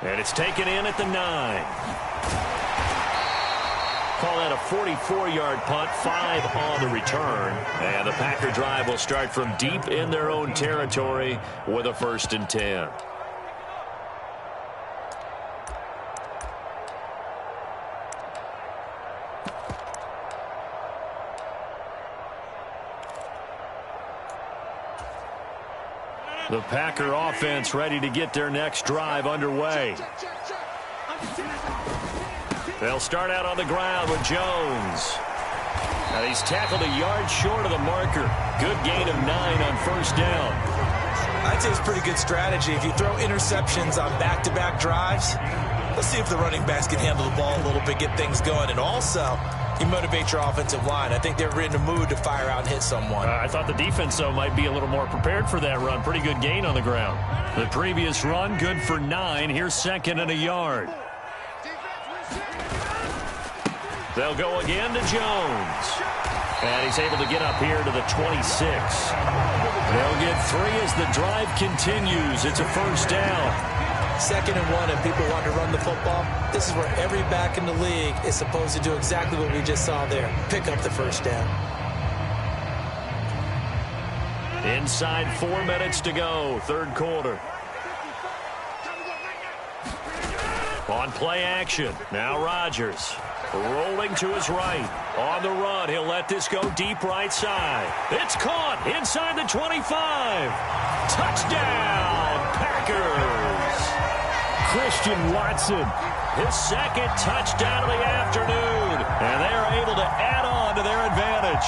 And it's taken in at the 9. Call that a 44-yard punt, 5 on the return. And the Packer drive will start from deep in their own territory with a 1st and 10. The Packer offense ready to get their next drive underway. They'll start out on the ground with Jones. And he's tackled a yard short of the marker. Good gain of 9 on 1st down. I'd say it's pretty good strategy. If you throw interceptions on back-to-back drives, let's see if the running backs can handle the ball a little bit, get things going. And also, you motivate your offensive line. I think they're in the mood to fire out and hit someone. I thought the defense, though, might be a little more prepared for that run. Pretty good gain on the ground. The previous run, good for 9. Here's 2nd and a yard. They'll go again to Jones. And he's able to get up here to the 26. They'll get 3 as the drive continues. It's a 1st down. 2nd and 1, and people want to run the football. This is where every back in the league is supposed to do exactly what we just saw there. Pick up the 1st down. Inside 4 minutes to go, 3rd quarter. On play action, now Rodgers. Rolling to his right. On the run, he'll let this go deep right side. It's caught inside the 25. Touchdown, Packers. Christian Watson, his 2nd touchdown of the afternoon. And they are able to add on to their advantage.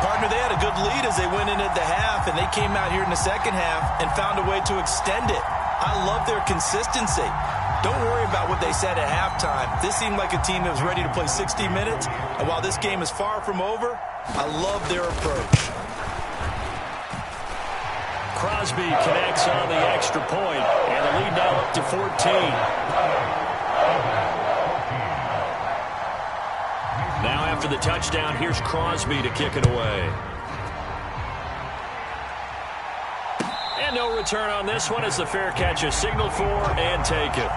Partner, they had a good lead as they went into the half, and they came out here in the 2nd half and found a way to extend it. I love their consistency. Don't worry about what they said at halftime. This seemed like a team that was ready to play 60 minutes. And while this game is far from over, I love their approach. Crosby connects on the extra point, and the lead now up to 14. Now after the touchdown, here's Crosby to kick it away. And no return on this one as the fair catch is signaled for and taken.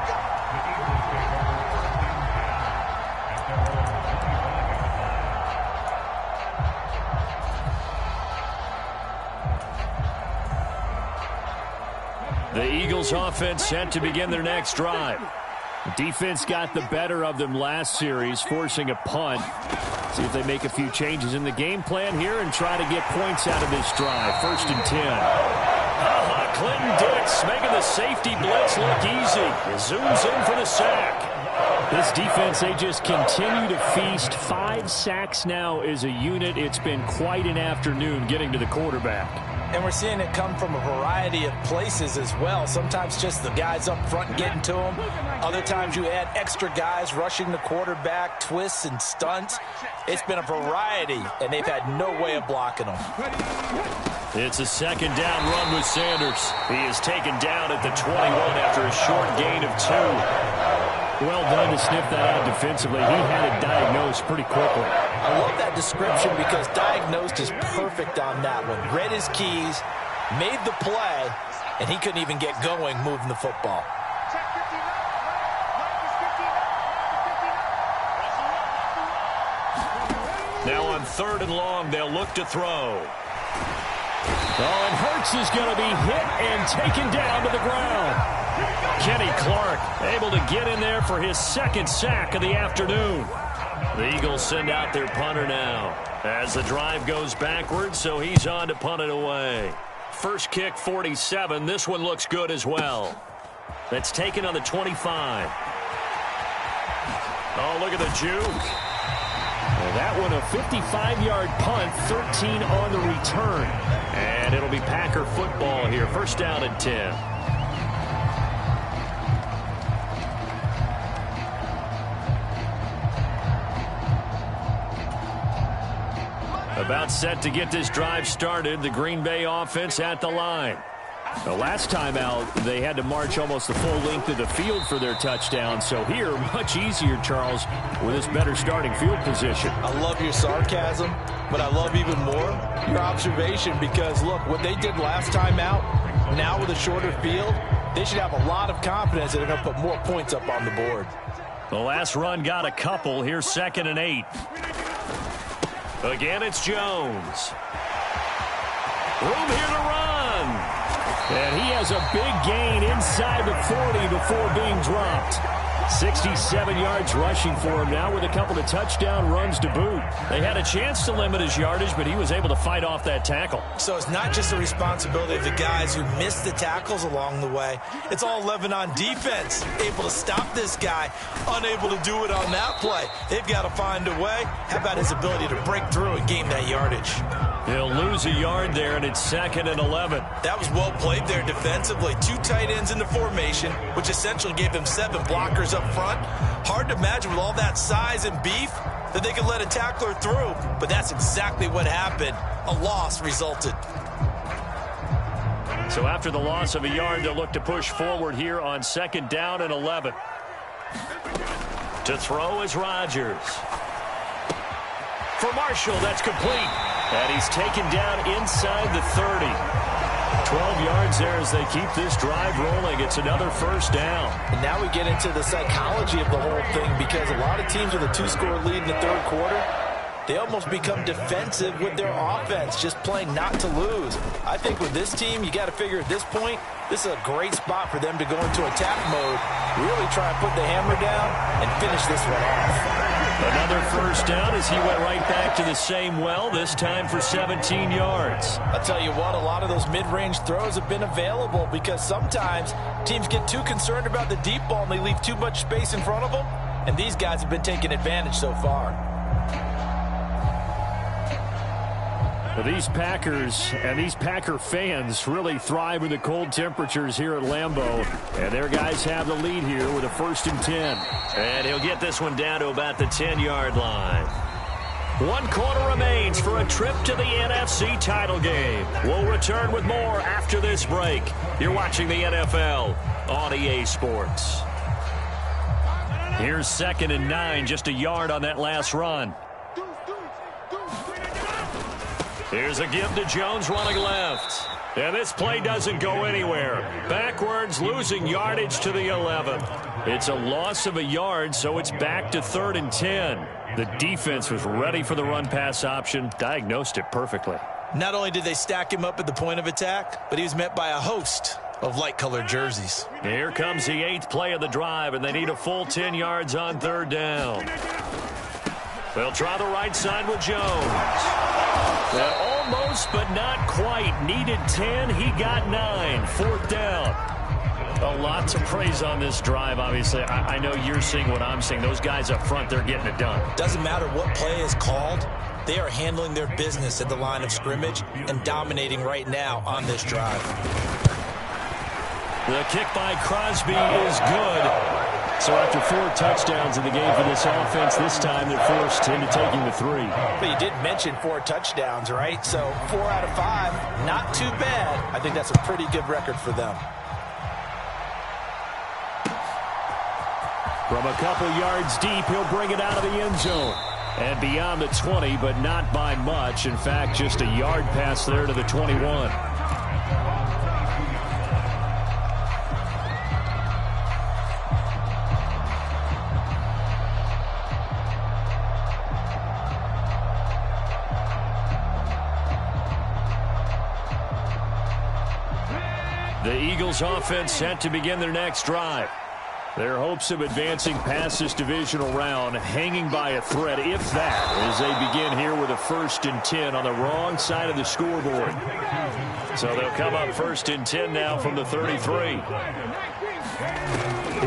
The Eagles offense set to begin their next drive. Defense got the better of them last series, forcing a punt. See if they make a few changes in the game plan here and try to get points out of this drive. 1st and 10. Clinton Dix making the safety blitz look easy. He zooms in for the sack. This defense, they just continue to feast. 5 sacks now as a unit. It's been quite an afternoon getting to the quarterback. And we're seeing it come from a variety of places as well. Sometimes just the guys up front getting to them. Other times you add extra guys rushing the quarterback, twists and stunts. It's been a variety, and they've had no way of blocking them. It's a 2nd down run with Sanders. He is taken down at the 21 after a short gain of 2. Well done to sniff that out defensively. He had it diagnosed pretty quickly. I love that description because diagnosed is perfect on that one. Read his keys, made the play, and he couldn't even get going moving the football. Now on 3rd and long, they'll look to throw. Oh, and Hurts is going to be hit and taken down to the ground. Kenny Clark able to get in there for his 2nd sack of the afternoon. The Eagles send out their punter now as the drive goes backwards, so he's on to punt it away. First kick, 47. This one looks good as well. That's taken on the 25. Oh, look at the juke. And that one a 55-yard punt, 13 on the return. And it'll be Packer football here. First down and 10. About set to get this drive started. The Green Bay offense at the line. The last time out, they had to march almost the full length of the field for their touchdown. So here, much easier, Charles, with this better starting field position. I love your sarcasm, but I love even more your observation because, look, what they did last time out, now with a shorter field, they should have a lot of confidence that they're going to put more points up on the board. The last run got a couple. Here's 2nd and 8. Again, it's Jones. Room here to run. And he has a big gain inside the 40 before being dropped. 67 yards rushing for him now with a couple of touchdown runs to boot. They had a chance to limit his yardage, but he was able to fight off that tackle. So it's not just the responsibility of the guys who missed the tackles along the way. It's all 11 on defense, able to stop this guy, unable to do it on that play. They've got to find a way. How about his ability to break through and gain that yardage? He'll lose a yard there, and it's 2nd and 11. That was well played there defensively. 2 tight ends in the formation, which essentially gave him 7 blockers up front. Hard to imagine with all that size and beef that they could let a tackler through, but that's exactly what happened. A loss resulted. So after the loss of a yard, they'll look to push forward here on 2nd down and 11. To throw is Rodgers. For Marshall, that's complete. And he's taken down inside the 30. 12 yards there as they keep this drive rolling. It's another first down. And now we get into the psychology of the whole thing because a lot of teams with a 2-score lead in the third quarter, they almost become defensive with their offense, just playing not to lose. I think with this team, you got to figure at this point, this is a great spot for them to go into attack mode, really try and put the hammer down and finish this one off. Another first down as he went right back to the same well, this time for 17 yards. I'll tell you what, a lot of those mid-range throws have been available because sometimes teams get too concerned about the deep ball and they leave too much space in front of them, and these guys have been taking advantage so far. Well, these Packers and these Packer fans really thrive with the cold temperatures here at Lambeau. And their guys have the lead here with a 1st and 10. And he'll get this one down to about the 10-yard line. 1 quarter remains for a trip to the NFC title game. We'll return with more after this break. You're watching the NFL on EA Sports. Here's 2nd and 9, just a yard on that last run. Here's a give to Jones running left. And this play doesn't go anywhere. Backwards, losing yardage to the 11. It's a loss of a yard, so it's back to 3rd and 10. The defense was ready for the run-pass option, diagnosed it perfectly. Not only did they stack him up at the point of attack, but he was met by a host of light-colored jerseys. Here comes the 8th play of the drive, and they need a full 10 yards on 3rd down. They'll try the right side with Jones. Almost, but not quite. Needed 10. He got 9. 4th down. A lot to praise on this drive, obviously. I know you're seeing what I'm seeing. Those guys up front, they're getting it done. Doesn't matter what play is called. They are handling their business at the line of scrimmage and dominating right now on this drive. The kick by Crosby is good. So after 4 touchdowns in the game for this offense, this time they're forced into taking the 3. But you did mention 4 touchdowns, right? So 4 out of 5, not too bad. I think that's a pretty good record for them. From a couple yards deep, he'll bring it out of the end zone. And beyond the 20, but not by much. In fact, just a yard pass there to the 21. The Eagles offense set to begin their next drive. Their hopes of advancing past this divisional round hanging by a thread, if that, as they begin here with a 1st and 10 on the wrong side of the scoreboard. So they'll come up 1st and 10 now from the 33.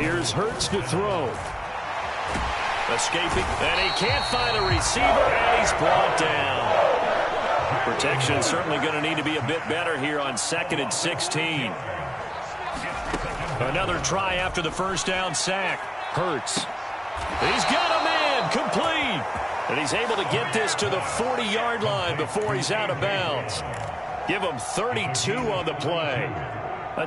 Here's Hurts to throw. Escaping, and he can't find a receiver, and he's brought down. Protection certainly going to need to be a bit better here on 2nd and 16. Another try after the first down sack. Hurts. He's got a man, complete. And he's able to get this to the 40-yard line before he's out of bounds. Give him 32 on the play.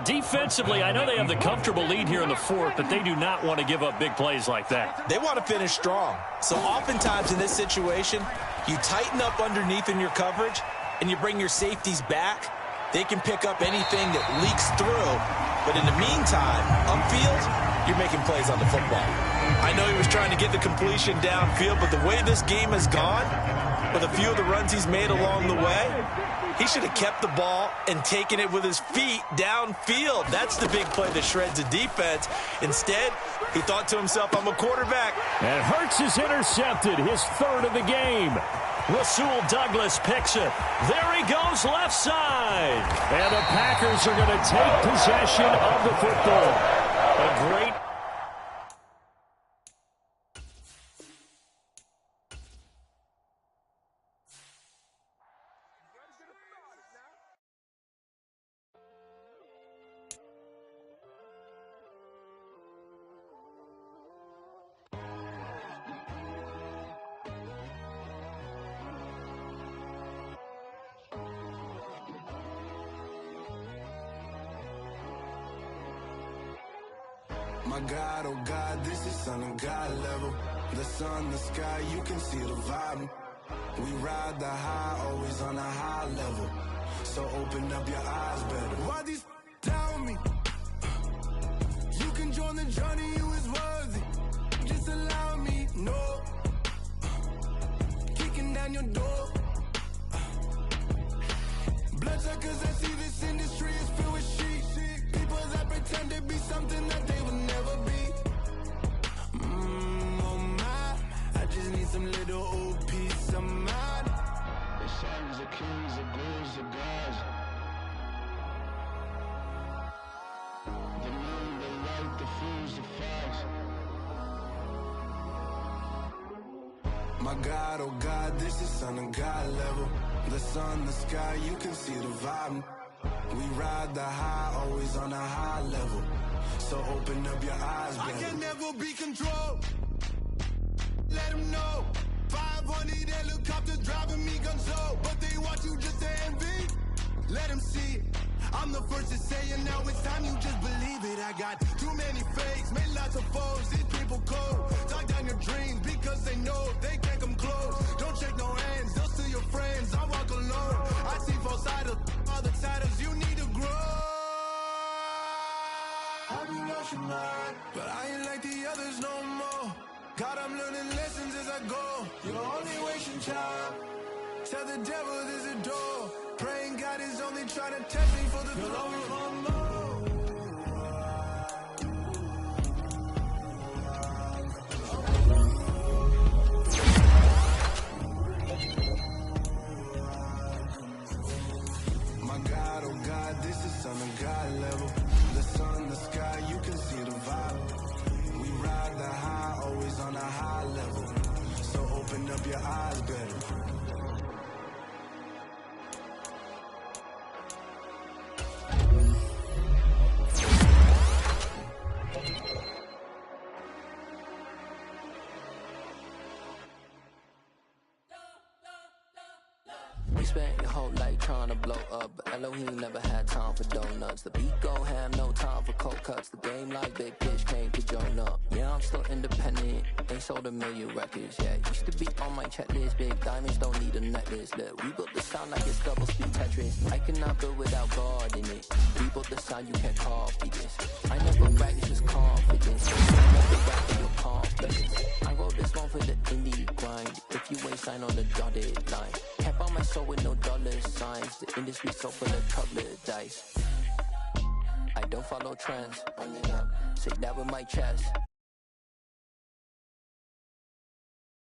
Defensively, I know they have the comfortable lead here in the 4th, but they do not want to give up big plays like that. They want to finish strong. So oftentimes in this situation, you tighten up underneath in your coverage, and you bring your safeties back. They can pick up anything that leaks through. But in the meantime, upfield, you're making plays on the football. I know he was trying to get the completion downfield, but the way this game has gone, with a few of the runs he's made along the way, he should have kept the ball and taken it with his feet downfield. That's the big play that shreds the defense. Instead, he thought to himself, I'm a quarterback. And Hurts is intercepted, his 3rd of the game. Rasul Douglas picks it. There he goes, left side. And the Packers are going to take possession of the football. A great My God, oh God, this is Son of God level. The sun, the sky, you can see the vibe. We ride the high, always on a high level. So open up your eyes better. Why these tell me? You can join the journey, you is worthy. Just allow me, no. Kicking down your door. Bloodsuckers, I see this industry is filled with sheep. People that pretend to be something that they will never be. Oh my, I just need some little old peace of mind. The sons of kings, the ghouls, the gods. The moon, the light, the fools, the facts. My God, oh God, this is Son of God level. The sun, the sky, you can see the vibe. We ride the high, always on a high level. So open up your eyes, baby. I can never be controlled. Let them know. 500 helicopters driving me gonzo. But they want you just to envy. Let them see it. I'm the first to say it, now it's time you just believe it. I got too many fakes, made lots of foes. These people cold. Talk down your dreams because they know they can't come close. Don't shake no hands, they'll steal your friends. I walk alone. I see false idols, all the titles you need to grow. Have you lost your mind? But I ain't like the others no more. God, I'm learning lessons as I go. You're only wasting time. Tell the devil there's a door. Praying God is only trying to test me for the glory of more. My God, oh God, this is Son of God level. The sun, the sky, you can see the vibe. We ride the high, always on a high level. So open up your eyes better. Spent your whole life trying to blow up, but Elohim never had time for donuts. The beat go ham, no time for cold cuts. The game like Big Fish came to join up. Yeah, I'm still independent, ain't sold 1 million records yet. Used to be on my checklist, big diamonds don't need a necklace. Look, we built the sound like it's double speed Tetris. I cannot build without God in it. We built the sound, you can't copy this. I never brag, it's just confidence. I never brag for your confidence. I wrote this one for the indie grind. If you ain't signed on the dotted line, can't buy my soul with no dollar signs. The industry so full of colored dice. I don't follow trends. Say that with my chest.